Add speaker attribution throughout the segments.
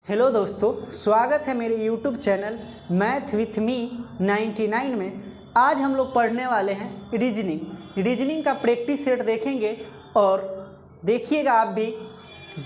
Speaker 1: Hello दोस्तों, स्वागत है मेरे YouTube channel math with me 99 में। आज हम लोग पढ़ने वाले हैं रीजनिंग का प्रैक्टिस सेट देखेंगे और देखिएगा आप भी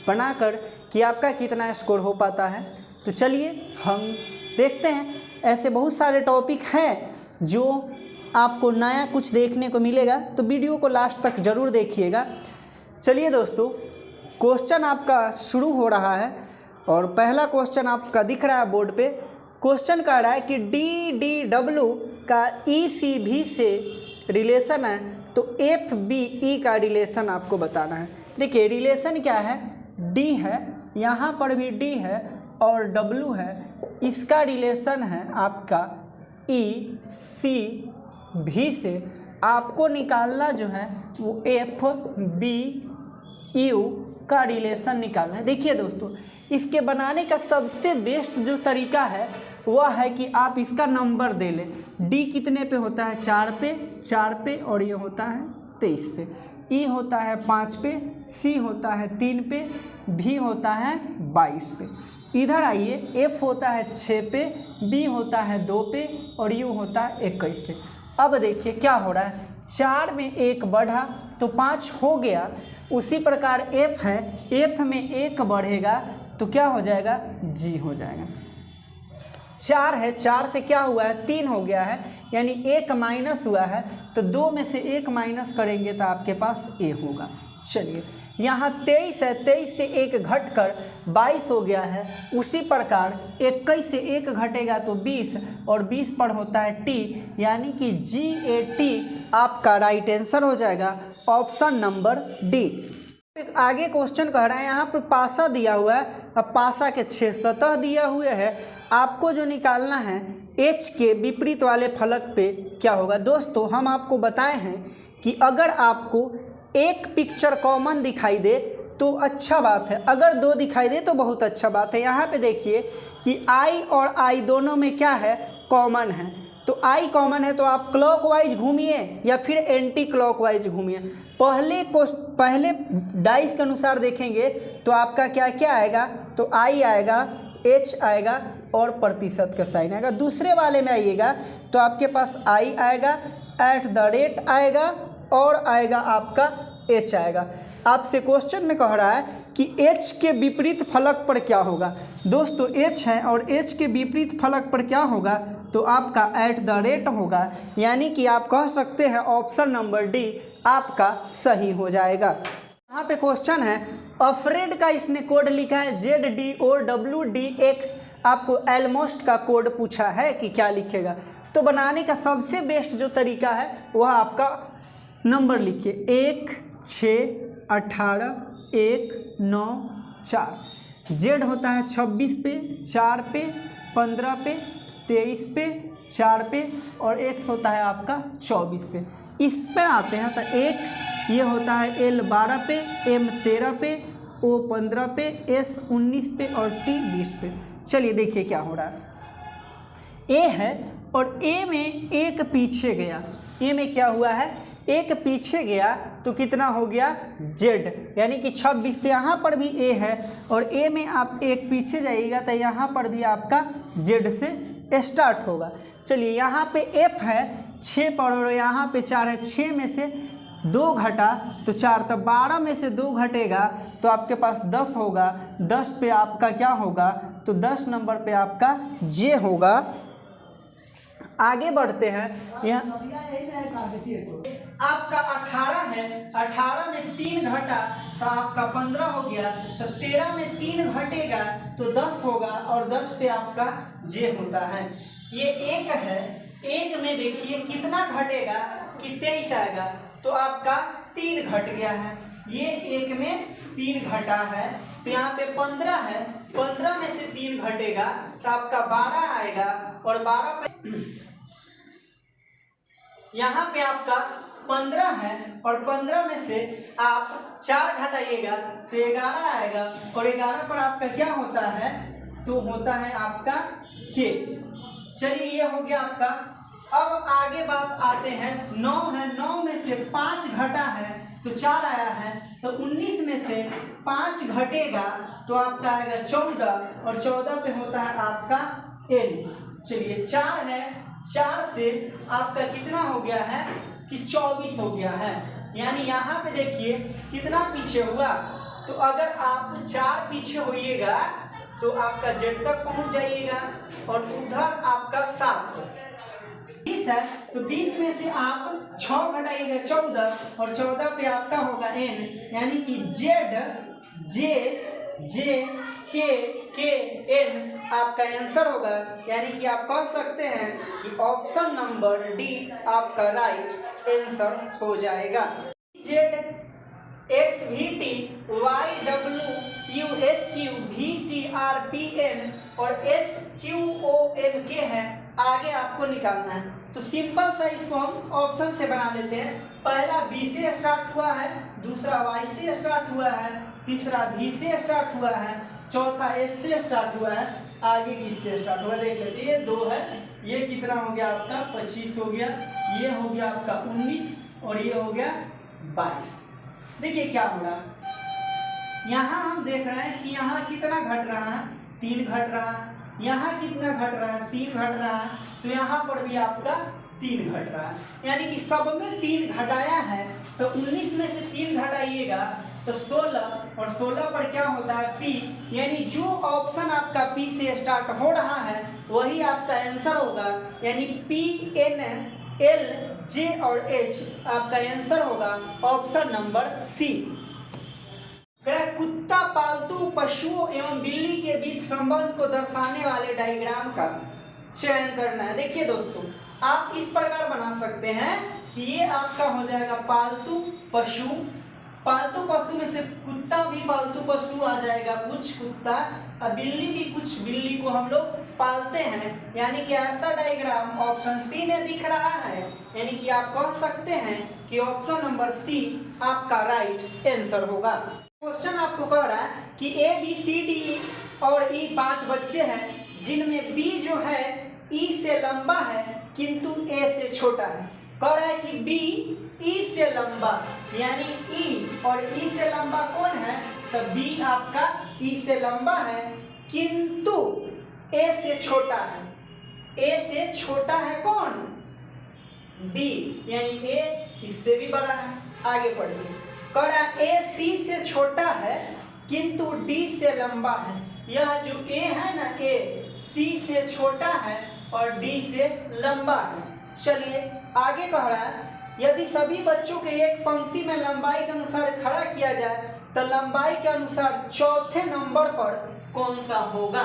Speaker 1: बनाकर कि आपका कितना स्कोर हो पाता है। तो चलिए हम देखते हैं। ऐसे बहुत सारे टॉपिक हैं जो आपको नया कुछ देखने को मिलेगा, तो वीडियो को लास्ट तक ज़रूर देखिएगा। चलिए दोस्तों, क्वेश्चन आपका शुरू हो रहा है और पहला क्वेश्चन आपका दिख रहा है बोर्ड पे। क्वेश्चन कह रहा है कि DDW का ECV से रिलेशन है, तो FBE का रिलेशन आपको बताना है। देखिए रिलेशन क्या है, D है, यहाँ पर भी D है और W है, इसका रिलेशन है आपका ECV से। आपको निकालना जो है वो FBU का रिलेशन निकालना है। देखिए दोस्तों, इसके बनाने का सबसे बेस्ट जो तरीका है वह है कि आप इसका नंबर दे लें। D कितने पे होता है? 4 पे और ये होता है 23 पे। E होता है 5 पे, C होता है 3 पे, V होता है 22 पे। इधर आइए, F होता है 6 पे, B होता है 2 पे और U होता है 21 पे। अब देखिए क्या हो रहा है, 4 में 1 बढ़ा तो 5 हो गया। उसी प्रकार F है, F में 1 बढ़ेगा तो क्या हो जाएगा? G हो जाएगा। 4 है, 4 से क्या हुआ है? 3 हो गया है, यानी 1 माइनस हुआ है, तो 2 में से 1 माइनस करेंगे तो आपके पास A होगा। चलिए, यहाँ 23 है, 23 से 1 घटकर 22 हो गया है। उसी प्रकार 21 से 1 घटेगा तो 20 और 20 पर होता है T, यानी कि GAT आपका राइट आंसर हो जाएगा, ऑप्शन नंबर D। आगे क्वेश्चन कह रहा है, यहाँ पर पासा दिया हुआ है, अब पासा के 6 सतह दिया हुए है। आपको जो निकालना है H के विपरीत वाले फलक पे क्या होगा। दोस्तों, हम आपको बताए हैं कि अगर आपको एक पिक्चर कॉमन दिखाई दे तो अच्छा बात है, अगर 2 दिखाई दे तो बहुत अच्छा बात है। यहाँ पे देखिए कि I और I दोनों में क्या है? कॉमन है। तो I कॉमन है तो आप क्लॉकवाइज घूमिए या फिर एंटी क्लॉकवाइज घूमिए। पहले डाइस के अनुसार देखेंगे तो आपका क्या क्या आएगा, तो I आएगा, H आएगा और प्रतिशत का साइन आएगा। दूसरे वाले में आइएगा तो आपके पास I आएगा, @ आएगा और आएगा आपका H आएगा। आपसे क्वेश्चन में कह रहा है कि H के विपरीत फलक पर क्या होगा। दोस्तों, H है और H के विपरीत फलक पर क्या होगा, तो आपका @ होगा, यानी कि आप कह सकते हैं ऑप्शन नंबर D आपका सही हो जाएगा। यहाँ पे क्वेश्चन है, अफ्रेड का इसने कोड लिखा है ZDOWDX। आपको एलमोस्ट का कोड पूछा है कि क्या लिखेगा। तो बनाने का सबसे बेस्ट जो तरीका है वह आपका नंबर लिखिए, 1 6 18 1 9 4। Z होता है 26 पे, 4 पे, 15 पे, 23 पे, 4 पे और X होता है आपका 24 पे। इस पे आते हैं तो एक ये होता है L 12 पे, M 13 पे, O 15 पे, S 19 पे और T 20 पे। चलिए देखिए क्या हो रहा है। A है और A में एक पीछे गया, A में क्या हुआ है? एक पीछे गया तो कितना हो गया? Z, यानी कि 26। तो यहाँ पर भी A है और A में आप एक पीछे जाइएगा तो यहाँ पर भी आपका Z से स्टार्ट होगा। चलिए, यहाँ पे F है 6 पर और यहाँ पे 4 है। 6 में से 2 घटा तो 4, तो 12 में से 2 घटेगा तो आपके पास 10 होगा। 10 पे आपका क्या होगा, तो 10 नंबर पे आपका J होगा। आगे बढ़ते हैं, यहाँ आपका 18 है, 18 में 3 घटा तो आपका 15 हो गया, तो 13 में 3 घटेगा तो 10 होगा और 10 पे आपका J होता है। ये 1 है, 1 में देखिए कितना घटेगा कि 23 आएगा, तो आपका 3 घट गया है। ये 1 में 3 घटा है, तो यहाँ पे 15 है, 15 में से 3 घटेगा तो आपका 12 आएगा और 12 पे यहाँ पे आपका 15 है और 15 में से आप 4 घटाइएगा तो 11 आएगा और 11 पर आपका क्या होता है, तो होता है आपका K। चलिए, ये हो गया आपका। अब आगे बात आते हैं, 9 है, 9 में से 5 घटा है तो 4 आया है, तो 19 में से 5 घटेगा तो आपका आएगा 14 और 14 पे होता है आपका n। चलिए 4 है, 4 से आपका कितना हो गया है कि 24 हो गया है। यानी यहाँ पे देखिए कितना पीछे हुआ, तो अगर आप 4 पीछे होइएगा तो आपका z तक पहुँच जाइएगा और उधर आपका 7 20 है, तो 20 में से आप 6 घटाइएगा 14 और 14 पे आपका होगा n, यानी कि जे के n आपका आंसर होगा। यानी कि आप कह सकते हैं कि ऑप्शन नंबर डी आपका राइट आंसर हो जाएगा। Z X V T Y W U S Q V T R P N और S Q O M K है, आगे आपको निकालना है। तो सिंपल सा इसको हम ऑप्शन से बना लेते हैं। पहला बी से स्टार्ट हुआ है, दूसरा वाई से स्टार्ट हुआ है, तीसरा भी से स्टार्ट हुआ है, चौथा एस से स्टार्ट हुआ है, आगे किससे स्टार्ट हुआ देख लेते हैं। ये 2 है, ये कितना हो गया आपका 25 हो गया, ये हो गया आपका 19 और ये हो गया 22। देखिए क्या हो रहा है, यहाँ हम देख रहे हैं कि यहाँ कितना घट रहा है 3 घट रहा है, यहाँ कितना घट रहा है 3 घट रहा है, तो यहाँ पर भी आपका 3 घट रहा है। यानी कि सब में 3 घटाया है, तो 19 में से 3 घटाइएगा तो 16 और 16 पर क्या होता है P, यानी जो ऑप्शन आपका P से स्टार्ट हो रहा है वही आपका आंसर होगा। यानी P N L J और H आपका आंसर होगा ऑप्शन नंबर सी। कुत्ता पालतू पशुओं एवं बिल्ली के बीच संबंध को दर्शाने वाले डायग्राम का चयन करना है। देखिए दोस्तों, आप इस प्रकार बना सकते हैं कि ये आपका हो जाएगा पालतू पशु, पालतू पशु में से कुत्ता भी पालतू पशु आ जाएगा, कुछ कुत्ता और बिल्ली भी, कुछ बिल्ली को हम लोग पालते हैं। यानी कि ऐसा डायग्राम ऑप्शन सी में दिख रहा है। यानी कि आप कह सकते हैं कि ऑप्शन नंबर सी आपका राइट आंसर होगा। क्वेश्चन आपको कह रहा है कि ए बी सी डी और ई 5 बच्चे हैं जिनमें बी जो है ई से लंबा है किंतु ए से छोटा है। कह रहा है कि बी ई से लंबा, यानी ई और ई से लंबा कौन है, तो बी आपका ई से लंबा है किंतु ए से छोटा है। ए से छोटा है कौन, बी, यानी ए इससे भी बड़ा है। आगे पढ़िए, कह रहा है ए सी से छोटा है किंतु डी से लंबा है। यह जो ए है ना, ए सी से छोटा है और डी से लंबा है। चलिए आगे कह रहा है यदि सभी बच्चों के एक पंक्ति में लंबाई के अनुसार खड़ा किया जाए तो लंबाई के अनुसार चौथे नंबर पर कौन सा होगा।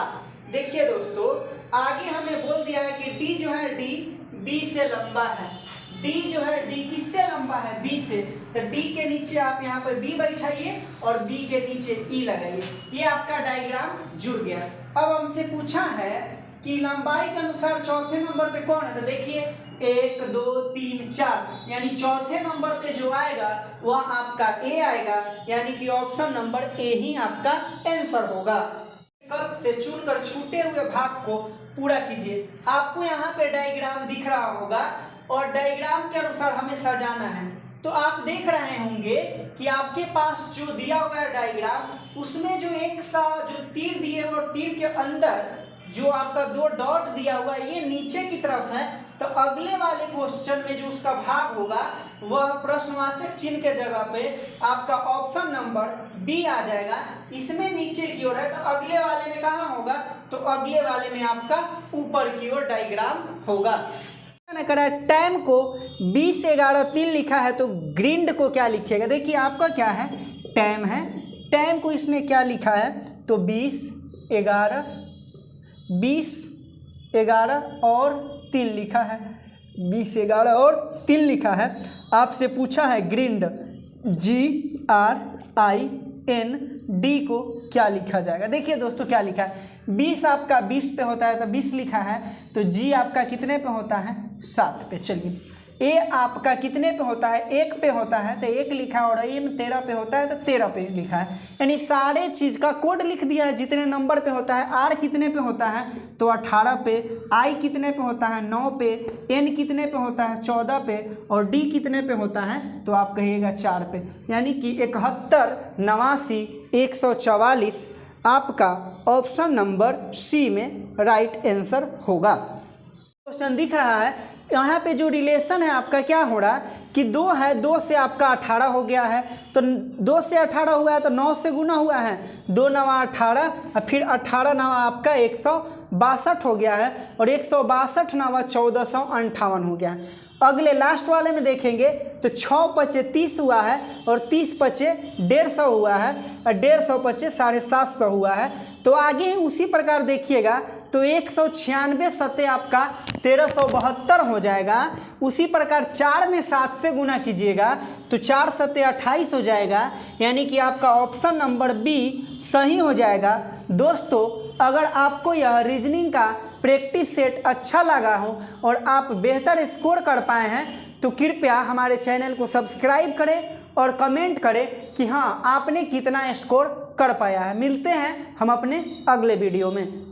Speaker 1: देखिए दोस्तों, आगे हमें बोल दिया है कि डी जो है डी बी से लंबा है। डी जो है डी किससे लंबा है, बी से, तो डी के नीचे आप यहाँ पर बी बैठाइए और बी के नीचे ई लगाइए। ये आपका डायग्राम जुड़ गया। अब हमसे पूछा है कि लंबाई के अनुसार चौथे नंबर पे कौन है, तो देखिए 1 2 3 4, यानी चौथे नंबर पे जो आएगा वह आपका ए आएगा। यानी कि ऑप्शन नंबर ए ही आपका आंसर होगा। विकल्प से चुनकर छूटे हुए भाग को पूरा कीजिए। आपको यहाँ पे डायग्राम दिख रहा होगा और डायग्राम के अनुसार हमें सजाना है। तो आप देख रहे होंगे कि आपके पास जो दिया हुआ है डायग्राम, उसमें जो एक सा जो तीर दिए और तीर के अंदर जो आपका 2 डॉट दिया हुआ है ये नीचे की तरफ है। तो अगले वाले क्वेश्चन में जो उसका भाग होगा वह प्रश्नवाचक चिन्ह के जगह पे आपका ऑप्शन नंबर बी आ जाएगा। इसमें नीचे की ओर है, तो अगले वाले में कहाँ होगा, तो अगले वाले में आपका ऊपर की ओर डायग्राम होगा। करा टाइम को 20:11:03 लिखा है, तो ग्रिंड को क्या लिखिएगा। देखिए आपका क्या है, टाइम है, टाइम को इसने क्या लिखा है, तो 20:11 और 3 लिखा है, 20:11 और 3 लिखा है। आपसे पूछा है ग्रिंड GRIND को क्या लिखा जाएगा। देखिए दोस्तों क्या लिखा है, 20 आपका 20 पे होता है तो 20 लिखा है, तो जी आपका कितने पे होता है, 7 पे। चलिए ए आपका कितने पे होता है, 1 पे होता है तो 1 लिखा है, और एम 13 पे होता है तो 13 पे लिखा है। यानी सारे चीज़ का कोड लिख दिया है, जितने नंबर पे होता है। आर कितने पे होता है, तो 18 पे, आई कितने पे होता है, 9 पे, एन कितने पे होता है, 14 पे, और डी कितने पे होता है, तो आप कहिएगा 4 पे। यानी कि 71, 89, 144 आपका ऑप्शन नंबर सी में राइट आंसर होगा। क्वेश्चन दिख रहा है यहाँ पे जो रिलेशन है आपका क्या हो रहा है कि 2 है, 2 से आपका 18 हो गया है, तो 2 से 18 हुआ है तो 9 से गुना हुआ है, 2 नवा 18 और फिर 18 नवा आपका 162 हो गया है और 162 नवा 1458 हो गया है। अगले लास्ट वाले में देखेंगे तो 6 पचे 30 हुआ है और 30 पचे 150 हुआ है और 150 पचे 750 हुआ है। तो आगे ही उसी प्रकार देखिएगा तो 196 सत्ते आपका 1372 हो जाएगा। उसी प्रकार 4 में 7 से गुना कीजिएगा तो 4 सत्ते 28 हो जाएगा, यानी कि आपका ऑप्शन नंबर बी सही हो जाएगा। दोस्तों अगर आपको यह रीजनिंग का प्रैक्टिस सेट अच्छा लगा हो और आप बेहतर स्कोर कर पाए हैं तो कृपया हमारे चैनल को सब्सक्राइब करें और कमेंट करें कि हाँ आपने कितना स्कोर कर पाया है। मिलते हैं हम अपने अगले वीडियो में।